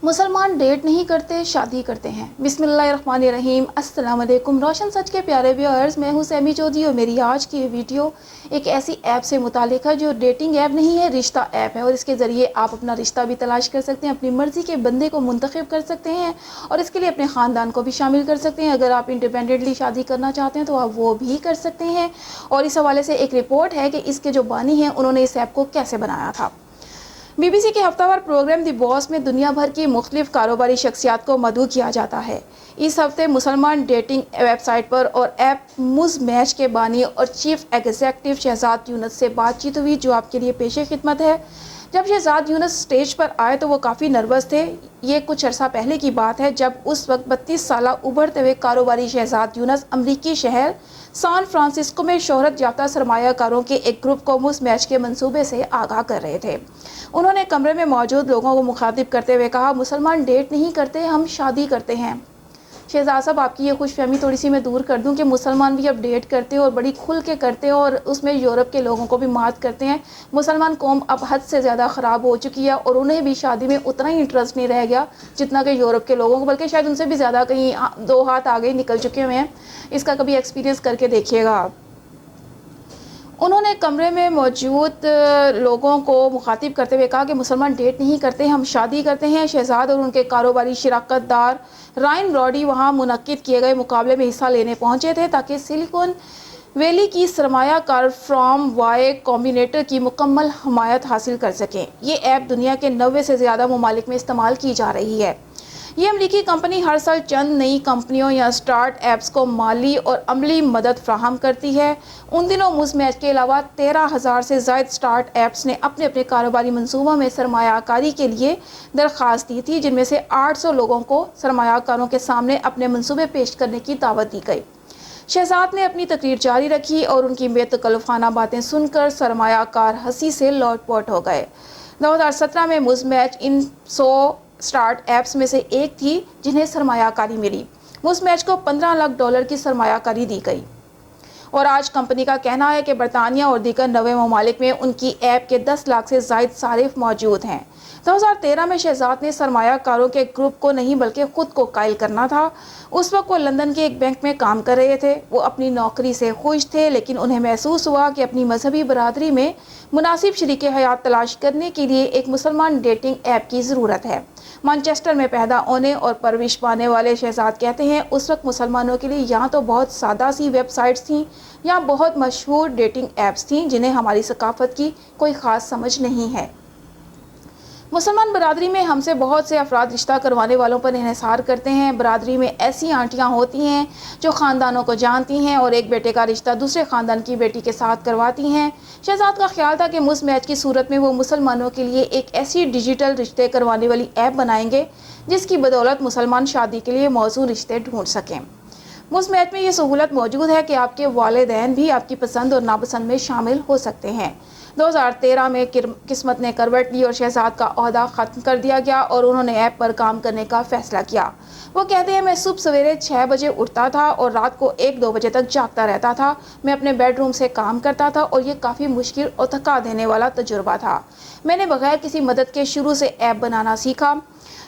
मुसलमान डेट नहीं करते, शादी करते हैं। बिस्मिल्लाहिर्रहमानिर्रहीम। अस्सलाम वालेकुम। रोशन सच के प्यारे व्यूअर्स, मैं हूँ सैमी चौधरी और मेरी आज की वीडियो एक ऐसी ऐप से मुतालिक है जो डेटिंग ऐप नहीं है, रिश्ता ऐप है। और इसके ज़रिए आप अपना रिश्ता भी तलाश कर सकते हैं, अपनी मर्ज़ी के बंदे को मुंतखब कर सकते हैं और इसके लिए अपने ख़ानदान को भी शामिल कर सकते हैं। अगर आप इंडिपेंडेंटली शादी करना चाहते हैं तो आप वो भी कर सकते हैं। और इस हवाले से एक रिपोर्ट है कि इसके जो बानी हैं उन्होंने इस ऐप को कैसे बनाया था। BBC के हफ्तावार प्रोग्राम दी बॉस में दुनिया भर की मुख्तलिफ कारोबारी शख्सियात को मदऊ किया जाता है। इस हफ्ते मुसलमान डेटिंग वेबसाइट पर और ऐप मुज मैच के बानी और चीफ एग्जीक्यूटिव शहजाद यूनुस से बातचीत हुई, जो आपके लिए पेश खिदमत है। जब शहजाद यूनुस स्टेज पर आए तो वो काफ़ी नर्वस थे। ये कुछ अर्सा पहले की बात है जब उस वक्त 32 साला उभरते हुए कारोबारी शहजाद यूनुस अमरीकी शहर सैन फ्रांसिस्को में शोहरत याफ्ता सरमायाकारों के एक ग्रुप को मुस मैच के मंसूबे से आगाह कर रहे थे। उन्होंने कमरे में मौजूद लोगों को मुखातिब करते हुए कहा, मुसलमान डेट नहीं करते, हम शादी करते हैं। शहजाद साहब, आपकी ये खुशफहमी थोड़ी सी मैं दूर कर दूं कि मुसलमान भी अब डेट करते हैं और बड़ी खुल के करते हैं और उसमें यूरोप के लोगों को भी मात करते हैं। मुसलमान कौम अब हद से ज़्यादा ख़राब हो चुकी है और उन्हें भी शादी में उतना ही इंटरेस्ट नहीं रह गया जितना कि यूरोप के लोगों को, बल्कि शायद उनसे भी ज़्यादा कहीं 2 हाथ आगे निकल चुके हुए हैं। इसका कभी एक्सपीरियंस करके देखिएगा आप। उन्होंने कमरे में मौजूद लोगों को मुखातिब करते हुए कहा कि मुसलमान डेट नहीं करते, हम शादी करते हैं। शहजाद और उनके कारोबारी शिराकतदार रायन ब्रॉडी वहां मुनक्किद किए गए मुकाबले में हिस्सा लेने पहुंचे थे ताकि सिलिकॉन वैली की सरमायाकार फर्म वाई कॉम्बिनेटर की मुकम्मल हमायत हासिल कर सकें। ये ऐप दुनिया के 90 से ज़्यादा ममालिक में इस्तेमाल की जा रही है। ये अमरीकी कंपनी हर साल चंद नई कंपनियों या स्टार्ट एप्स को माली और अमली मदद फ्राहम करती है। उन दिनों मुस मैच के अलावा 13,000 से ज़ायद स्टार्ट एप्स ने अपने अपने कारोबारी मंसूबों में सरमायाकारी के लिए दरख्वास्त दी थी, जिनमें से 800 लोगों को सरमायाकारों के सामने अपने मंसूबे पेश करने की दावत दी गई। शहजाद ने अपनी तकरीर जारी रखी और उनकी बेतकल्लुफ़ाना बातें सुनकर सरमायाकार हंसी से लौटपौट हो गए। 2017 में मुस मैच इन 100 स्टार्ट एप्स में से एक थी जिन्हें सरमायाकारी मिली। मुस मैच को $15 लाख की सरमायाकारी दी गई और आज कंपनी का कहना है कि बरतानिया और दीगर 90 ममालिक में उनकी ऐप के 10 लाख से ज़ायद सारिफ मौजूद हैं। 2013 में शहजाद ने सरमायाकारों के ग्रुप को नहीं बल्कि ख़ुद को कायल करना था। उस वक्त वो लंदन के एक बैंक में काम कर रहे थे। वो अपनी नौकरी से खुश थे, लेकिन उन्हें महसूस हुआ कि अपनी मजहबी बरादरी में मुनासिब शरीक हयात तलाश करने के लिए एक मुसलमान डेटिंग ऐप की ज़रूरत है। मैनचेस्टर में पैदा होने और परवरिश पाने वाले शहजाद कहते हैं, उस वक्त मुसलमानों के लिए यहाँ तो बहुत सादा सी वेबसाइट्स थीं या बहुत मशहूर डेटिंग ऐप्स थीं जिन्हें हमारी सकाफत की कोई ख़ास समझ नहीं है। मुसलमान बरादरी में हमसे बहुत से अफराद रिश्ता करवाने वालों पर इन्हिसार करते हैं। बरादरी में ऐसी आंटियां होती हैं जो ख़ानदानों को जानती हैं और एक बेटे का रिश्ता दूसरे ख़ानदान की बेटी के साथ करवाती हैं। शहजाद का ख्याल था कि मुस मैच की सूरत में वो मुसलमानों के लिए एक ऐसी डिजिटल रिश्ते करवाने वाली ऐप बनाएंगे जिसकी बदौलत मुसलमान शादी के लिए मौजूद रिश्ते ढूंढ सकें। मुस मैच में ये सहूलत मौजूद है कि आपके वालिदैन भी आपकी पसंद और नापसंद में शामिल हो सकते हैं। 2013 में किस्मत ने करवट ली और शहजाद का ओहदा ख़त्म कर दिया गया और उन्होंने ऐप पर काम करने का फ़ैसला किया। वो कहते हैं, मैं सुबह सवेरे 6 बजे उठता था और रात को 1-2 बजे तक जागता रहता था। मैं अपने बेडरूम से काम करता था और ये काफ़ी मुश्किल और थका देने वाला तजुर्बा था। मैंने बगैर किसी मदद के शुरू से ऐप बनाना सीखा,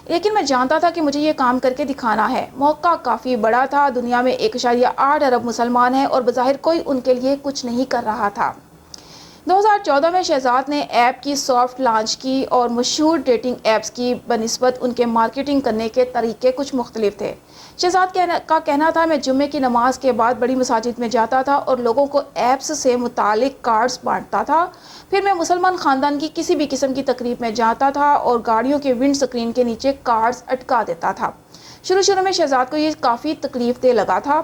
लेकिन मैं जानता था कि मुझे ये काम करके दिखाना है। मौका काफ़ी बड़ा था। दुनिया में 1.8 अरब मुसलमान हैं और बज़ाहिर कोई उनके लिए कुछ नहीं कर रहा था। 2014 में शहजाद ने ऐप की सॉफ्ट लॉन्च की और मशहूर डेटिंग ऐप्स की बनिस्बत उनके मार्केटिंग करने के तरीके कुछ मुख्तलिफ थे। शहजाद का कहना था, मैं जुम्मे की नमाज के बाद बड़ी मसाजिद में जाता था और लोगों को ऐप्स से मुतालिक कार्ड्स बांटता था। फिर मैं मुसलमान ख़ानदान की किसी भी किस्म की तकरीब में जाता था और गाड़ियों के विंड स्क्रीन के नीचे कार्ड्स अटका देता था। शुरू में शहजाद को ये काफ़ी तकलीफ दे लगा था।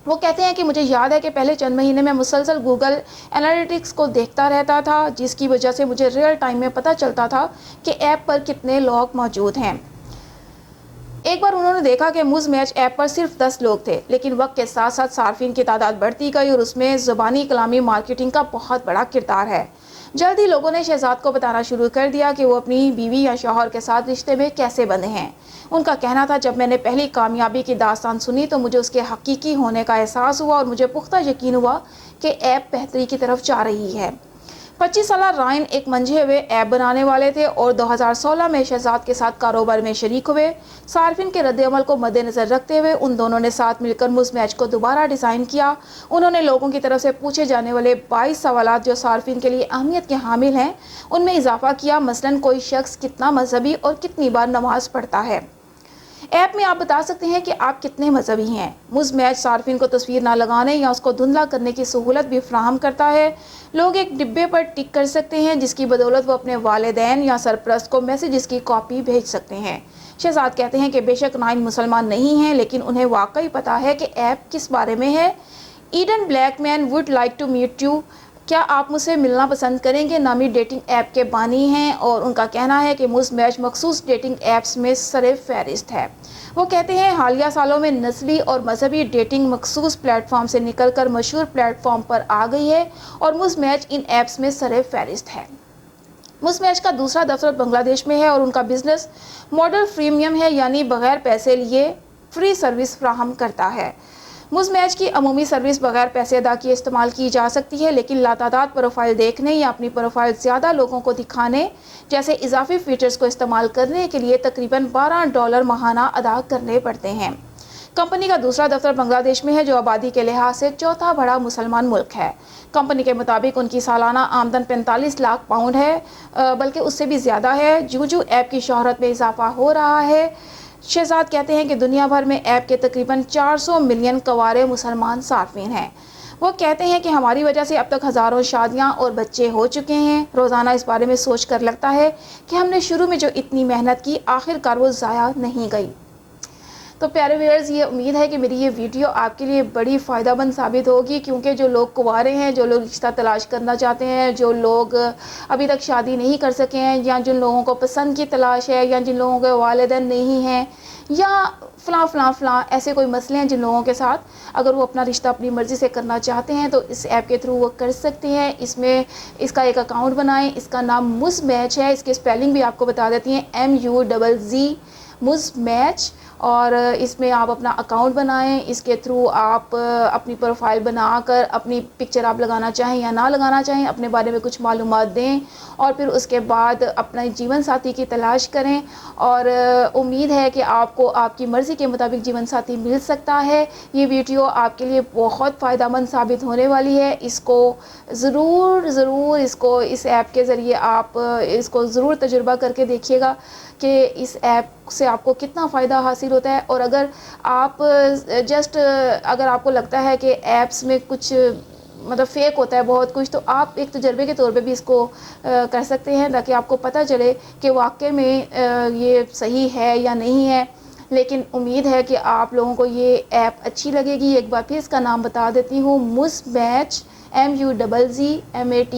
वो कहते हैं कि मुझे याद है कि पहले चंद महीने में मुसलसल गूगल एनालिटिक्स को देखता रहता था, जिसकी वजह से मुझे रियल टाइम में पता चलता था कि ऐप पर कितने लोग मौजूद हैं। एक बार उन्होंने देखा कि मुस मैच ऐप पर सिर्फ 10 लोग थे, लेकिन वक्त के साथ साथ सार्फिन की तादाद बढ़ती गई और उसमें ज़बानी कलामी मार्केटिंग का बहुत बड़ा किरदार है। जल्द ही लोगों ने शहजाद को बताना शुरू कर दिया कि वो अपनी बीवी या शौहर के साथ रिश्ते में कैसे बंधे हैं। उनका कहना था, जब मैंने पहली कामयाबी की दास्तान सुनी तो मुझे उसके हकीकी होने का एहसास हुआ और मुझे पुख्ता यकीन हुआ कि ऐप बेहतरी की तरफ जा रही है। 25 साला रायन एक मंझे हुए ऐप बनाने वाले थे और 2016 में शहजाद के साथ कारोबार में शरीक हुए। सार्फिन के रद्द-ए-अमल को मद्देनजर रखते हुए उन दोनों ने साथ मिलकर मुज़-मैच को दोबारा डिज़ाइन किया। उन्होंने लोगों की तरफ से पूछे जाने वाले 22 सवालात जो सार्फिन के लिए अहमियत के हामिल हैं उनमें इजाफा किया। मसलन कोई शख्स कितना मजहबी और कितनी बार नमाज पढ़ता है। ऐप में आप बता सकते हैं कि आप कितने मजहबी हैं। मुज़-मैच सार्फिन को तस्वीर ना लगाने या उसको धुंधला करने की सहूलत भी फराहम करता है। लोग एक डिब्बे पर टिक कर सकते हैं जिसकी बदौलत वो अपने वालिदैन या सरपरस्त को मैसेजेस की कॉपी भेज सकते हैं। शहजाद कहते हैं कि बेशक नाइन मुसलमान नहीं हैं, लेकिन उन्हें वाकई पता है कि ऐप किस बारे में है। Eden Blackman would like to meet you, क्या आप मुझसे मिलना पसंद करेंगे, नामी डेटिंग ऐप के बानी हैं और उनका कहना है कि मुज़-मैच मखसूस डेटिंग ऐप्स में सर-ए-फ़हरिस्त है। वो कहते हैं हालिया सालों में नस्ली और मजहबी डेटिंग मखसूस प्लेटफॉर्म से निकलकर मशहूर प्लेटफॉर्म पर आ गई है और मुज़-मैच इन ऐप्स में सर-ए-फ़हरिस्त है। मुज़-मैच का दूसरा दफ्तर बांग्लादेश में है और उनका बिजनेस मॉडल फ्रीमियम है, यानी बगैर पैसे लिए फ्री सर्विस फ्राहम करता है। मुज़-मैच की अमूमी सर्विस बगैर पैसे अदा किए इस्तेमाल की जा सकती है, लेकिन लातादाद प्रोफाइल देखने या अपनी प्रोफाइल ज़्यादा लोगों को दिखाने जैसे इजाफी फीचर्स को इस्तेमाल करने के लिए तकरीबन $12 माहाना अदा करने पड़ते हैं। कंपनी का दूसरा दफ्तर बांग्लादेश में है जो आबादी के लिहाज से चौथा बड़ा मुसलमान मुल्क है। कंपनी के मुताबिक उनकी सालाना आमदन 45 लाख पाउंड है, बल्कि उससे भी ज़्यादा है। जूं ऐप की शोहरत में इजाफा हो रहा है, शहजाद कहते हैं कि दुनिया भर में ऐप के तकरीबन 400 मिलियन कवारे मुसलमान सार्फिन हैं। वो कहते हैं कि हमारी वजह से अब तक हज़ारों शादियां और बच्चे हो चुके हैं। रोज़ाना इस बारे में सोच कर लगता है कि हमने शुरू में जो इतनी मेहनत की आखिरकार वो ज़ाया नहीं गई। तो प्यारे व्यूअर्स, ये उम्मीद है कि मेरी ये वीडियो आपके लिए बड़ी फ़ायदेमंद साबित होगी, क्योंकि जो लोग कुंवारे हैं, जो लोग रिश्ता तलाश करना चाहते हैं, जो लोग अभी तक शादी नहीं कर सके हैं, या जिन लोगों को पसंद की तलाश है, या जिन लोगों के वालिदैन नहीं हैं, या फ़लाँ ऐसे कोई मसले हैं जिन लोगों के साथ अगर वो अपना रिश्ता अपनी मर्ज़ी से करना चाहते हैं तो इस ऐप के थ्रू वो कर सकते हैं। इसमें इसका एक अकाउंट बनाएं। इसका नाम मुज़-मैच है। इसके स्पेलिंग भी आपको बता देती हैं, MUZZ मुज़-मैच। और इसमें आप अपना अकाउंट बनाएं। इसके थ्रू आप अपनी प्रोफाइल बनाकर अपनी पिक्चर आप लगाना चाहें या ना लगाना चाहें, अपने बारे में कुछ मालूमात दें और फिर उसके बाद अपना जीवन साथी की तलाश करें। और उम्मीद है कि आपको आपकी मर्ज़ी के मुताबिक जीवन साथी मिल सकता है। ये वीडियो आपके लिए बहुत फ़ायदेमंद साबित होने वाली है। इसको ज़रूर इसको इस ऐप के ज़रिए आप इसको ज़रूर तजुर्बा करके देखिएगा कि इस ऐप से आपको कितना फ़ायदा हासिल होता है। और अगर आप अगर आपको लगता है कि ऐप्स में कुछ मतलब फ़ेक होता है बहुत कुछ, तो आप एक तजर्बे के तौर पे भी इसको कर सकते हैं, ताकि आपको पता चले कि वाकई में ये सही है या नहीं है। लेकिन उम्मीद है कि आप लोगों को ये ऐप अच्छी लगेगी। एक बार फिर इसका नाम बता देती हूँ, मुज़-मैच, MUZZMATCH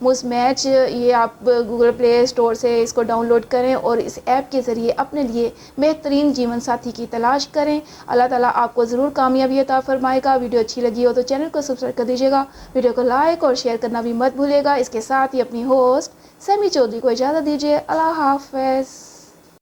मुज़-मैच। ये आप गूगल प्ले स्टोर से इसको डाउनलोड करें और इस ऐप के ज़रिए अपने लिए बेहतरीन जीवन साथी की तलाश करें। अल्लाह ताला आपको ज़रूर कामयाबी अता फरमाएगा। वीडियो अच्छी लगी हो तो चैनल को सब्सक्राइब कर दीजिएगा, वीडियो को लाइक और शेयर करना भी मत भूलिएगा। इसके साथ ही अपनी होस्ट सैमी चौधरी को इजाज़त दीजिए। अल्लाह हाफ़िज़।